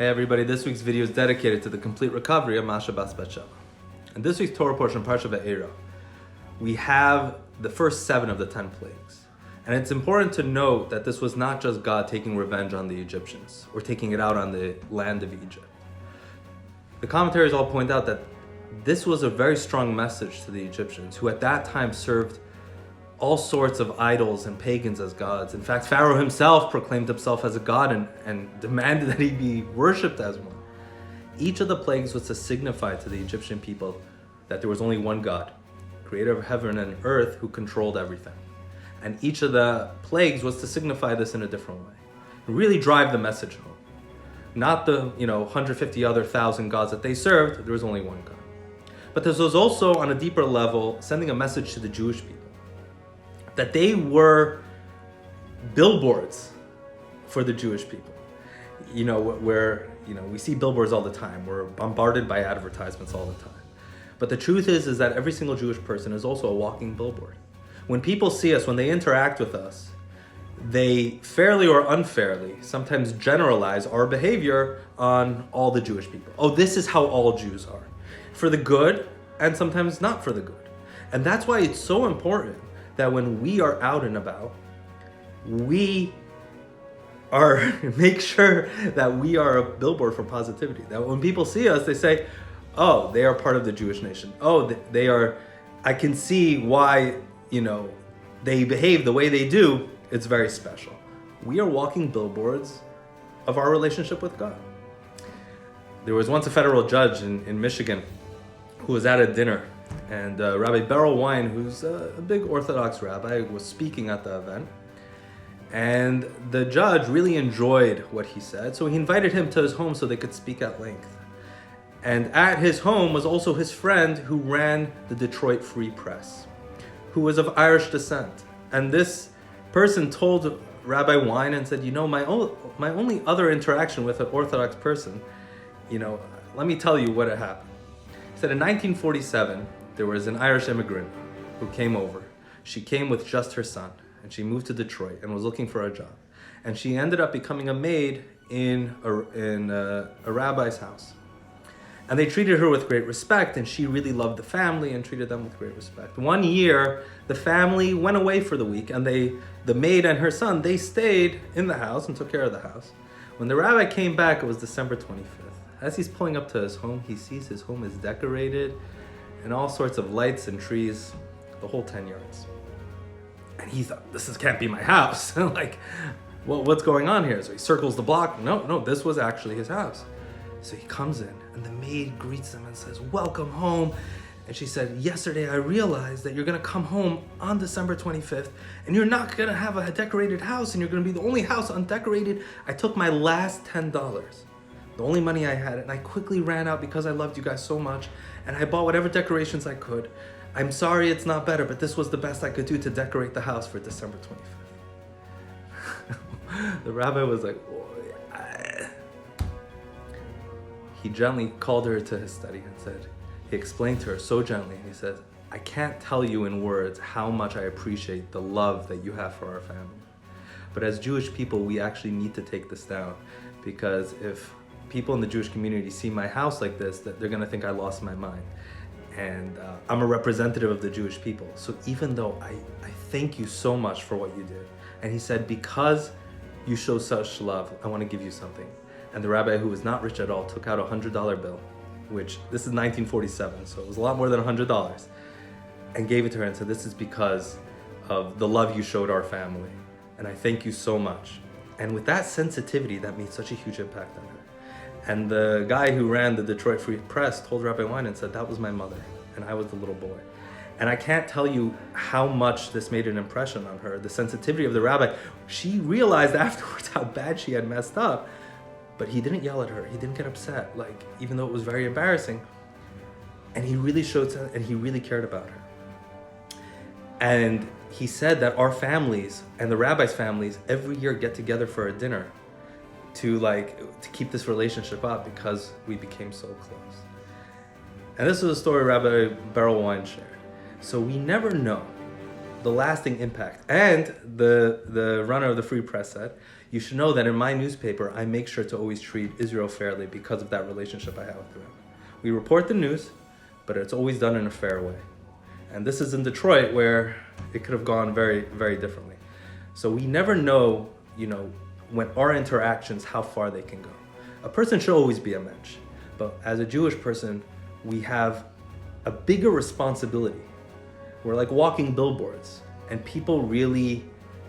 Hey everybody, this week's video is dedicated to the complete recovery of Masha Bas Bet Sheva. In this week's Torah portion, Parsha Vaeira, we have the first 7 of the 10 plagues. And it's important to note that this was not just God taking revenge on the Egyptians, or taking it out on the land of Egypt. The commentaries all point out that this was a very strong message to the Egyptians, who at that time served all sorts of idols and pagans as gods. In fact, Pharaoh himself proclaimed himself as a god and demanded that he be worshipped as one. Each of the plagues was to signify to the Egyptian people that there was only one God, creator of heaven and earth, who controlled everything. And each of the plagues was to signify this in a different way. Really drive the message home. Not the 150 other thousand gods that they served, there was only one God. But this was also, on a deeper level, sending a message to the Jewish people that they were billboards for the Jewish people. Where we see billboards all the time. We're bombarded by advertisements all the time. But the truth is that every single Jewish person is also a walking billboard. When people see us, when they interact with us, they fairly or unfairly sometimes generalize our behavior on all the Jewish people. Oh, this is how all Jews are. For the good, and sometimes not for the good. And that's why it's so important that when we are out and about, we make sure that we are a billboard for positivity. That when people see us, they say, oh, they are part of the Jewish nation. Oh, they are, I can see why, they behave the way they do. It's very special. We are walking billboards of our relationship with God. There was once a federal judge in Michigan who was at a dinner, and Rabbi Beryl Wein, who's a big Orthodox rabbi, was speaking at the event. And the judge really enjoyed what he said, so he invited him to his home so they could speak at length. And at his home was also his friend who ran the Detroit Free Press, who was of Irish descent. And this person told Rabbi Wein and said, my only other interaction with an Orthodox person, let me tell you what had happened. He said in 1947, there was an Irish immigrant who came over. She came with just her son, and she moved to Detroit and was looking for a job. And she ended up becoming a maid in a rabbi's house. And they treated her with great respect, and she really loved the family and treated them with great respect. One year, the family went away for the week, and the maid and her son, they stayed in the house and took care of the house. When the rabbi came back, it was December 25th. As he's pulling up to his home, he sees his home is decorated and all sorts of lights and trees, the whole 10 yards. And he thought, this can't be my house. What's going on here? So he circles the block. No, this was actually his house. So he comes in, and the maid greets him and says, welcome home. And she said, yesterday I realized that you're gonna come home on December 25th, and you're not gonna have a decorated house, and you're gonna be the only house undecorated. I took my last $10, the only money I had, and I quickly ran out because I loved you guys so much, and I bought whatever decorations I could. I'm sorry it's not better, but this was the best I could do to decorate the house for December 25th. The rabbi was like, He gently called her to his study and said, he explained to her so gently, and he says, I can't tell you in words how much I appreciate the love that you have for our family. But as Jewish people, we actually need to take this down, because if people in the Jewish community see my house like this, that they're gonna think I lost my mind. And I'm a representative of the Jewish people. So even though I thank you so much for what you did. And he said, because you show such love, I wanna give you something. And the rabbi, who was not rich at all, took out a $100 bill, which this is 1947, so it was a lot more than $100, and gave it to her and said, this is because of the love you showed our family. And I thank you so much. And with that sensitivity, that made such a huge impact on her. And the guy who ran the Detroit Free Press told Rabbi Wein and said, that was my mother, and I was the little boy. And I can't tell you how much this made an impression on her, the sensitivity of the rabbi. She realized afterwards how bad she had messed up, but he didn't yell at her. He didn't get upset, even though it was very embarrassing. And he really showed, and he really cared about her. And he said that our families and the rabbi's families every year get together for a dinner to keep this relationship up, because we became so close. And this is a story Rabbi Beryl Wein shared. So we never know the lasting impact. And the runner of the Free Press said, you should know that in my newspaper, I make sure to always treat Israel fairly because of that relationship I have with them. We report the news, but it's always done in a fair way. And this is in Detroit, where it could have gone very, very differently. So we never know, when our interactions, how far they can go. A person should always be a mensch. But as a Jewish person, we have a bigger responsibility. We're like walking billboards, and people really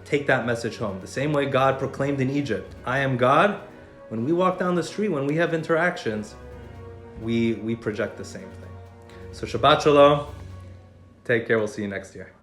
take that message home. The same way God proclaimed in Egypt, I am God. When we walk down the street, when we have interactions, we project the same thing. So Shabbat Shalom. Take care. We'll see you next year.